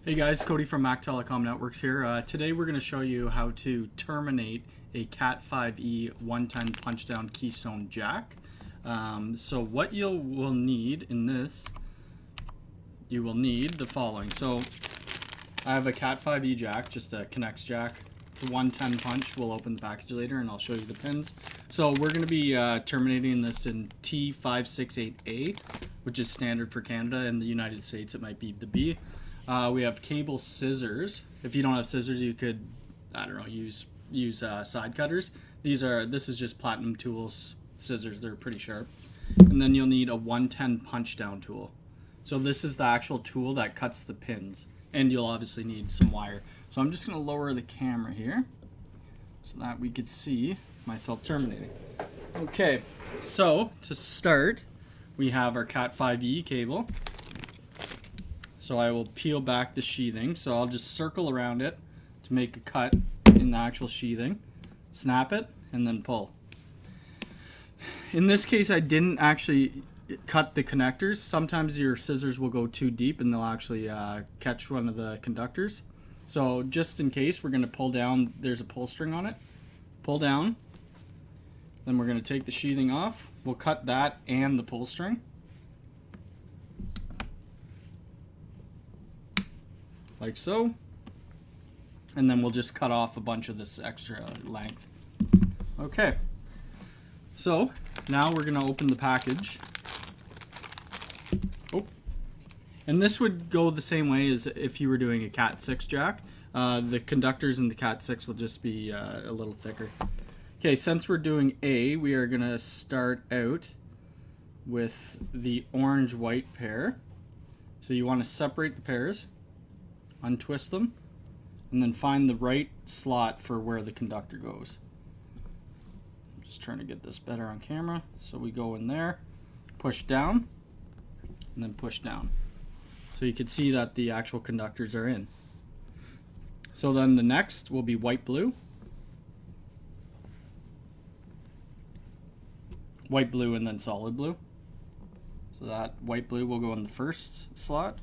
Hey guys, Cody from Mac Telecom Networks here. Today we're going to show you how to terminate a Cat5e 110 punch-down keystone jack. So what you will need in this, you will need the following. So I have a Cat5e jack, just a connects jack. It's a 110 punch. We'll open the package later and I'll show you the pins. So we're going to be terminating this in T568A, which is standard for Canada. In the United States it might be the B. We have cable scissors. If you don't have scissors, you could, I don't know, use side cutters. This is just Platinum Tools scissors. They're pretty sharp. And then you'll need a 110 punch down tool. So this is the actual tool that cuts the pins. And you'll obviously need some wire. So I'm just going to lower the camera here so that we could see myself terminating. Okay, so to start, we have our Cat5e cable. So I will peel back the sheathing. So I'll just circle around it to make a cut in the actual sheathing. Snap it and then pull. In this case, I didn't actually cut the connectors. Sometimes your scissors will go too deep and they'll actually catch one of the conductors. So just in case, we're going to pull down. There's a pull string on it. Pull down. Then we're going to take the sheathing off. We'll cut that and the pull string. Like so, and then we'll just cut off a bunch of this extra length. Okay, so now we're gonna open the package. Oh, and this would go the same way as if you were doing a Cat 6 jack. The conductors in the Cat 6 will just be a little thicker. Okay, since we're doing A, we are gonna start out with the orange-white pair. So you want to separate the pairs. Untwist them, and then find the right slot for where the conductor goes. I'm just trying to get this better on camera. So we go in there, push down, and then push down. So you can see that the actual conductors are in. So then the next will be white-blue. White-blue and then solid blue. So that white-blue will go in the first slot,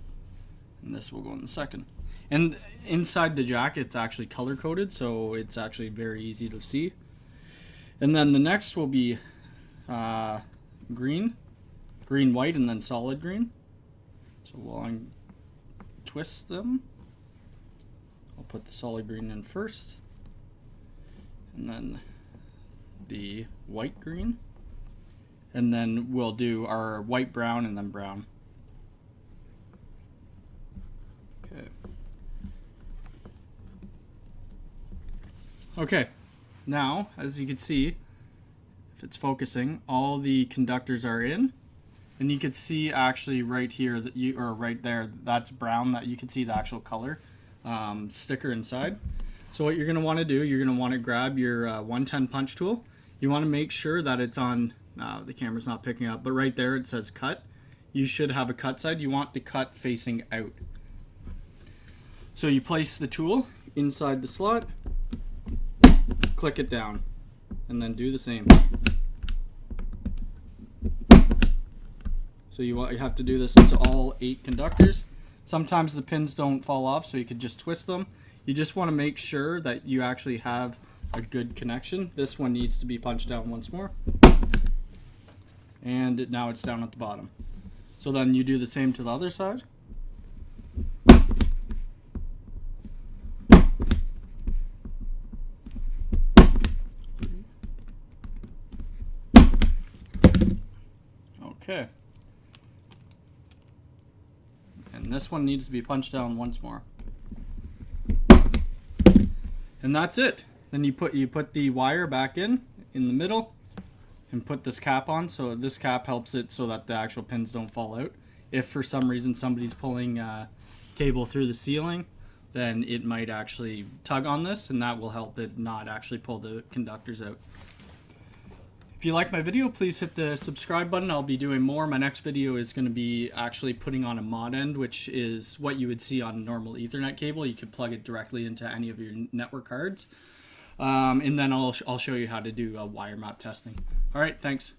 and this will go in the second. And inside the jack, it's actually color-coded, so it's actually very easy to see. And then the next will be green, green-white, and then solid green. So we'll twist them. I'll put the solid green in first. And then the white green. And then we'll do our white-brown and then brown. Okay, now, as you can see, if it's focusing, all the conductors are in, and you can see actually right here, or right there, that's brown, that you can see the actual color sticker inside. So what you're going to want to do, you're going to want to grab your 110 punch tool. You want to make sure that it's on, the camera's not picking up, but right there it says cut. You should have a cut side. You want the cut facing out. So you place the tool inside the slot, click it down, and then do the same. So you have to do this to all 8 conductors. Sometimes the pins don't fall off, so you could just twist them. You just want to make sure that you actually have a good connection. This one needs to be punched down once more. And now it's down at the bottom. So then you do the same to the other side. Okay. And this one needs to be punched down once more. And that's it. Then you put the wire back in the middle and put this cap on. So this cap helps it so that the actual pins don't fall out. If for some reason somebody's pulling cable through the ceiling, then it might actually tug on this, and that will help it not actually pull the conductors out. If you like my video, please hit the subscribe button. I'll be doing more. My next video is going to be actually putting on a mod end, which is what you would see on a normal Ethernet cable. You could plug it directly into any of your network cards. And then I'll show you how to do wire map testing. All right, thanks.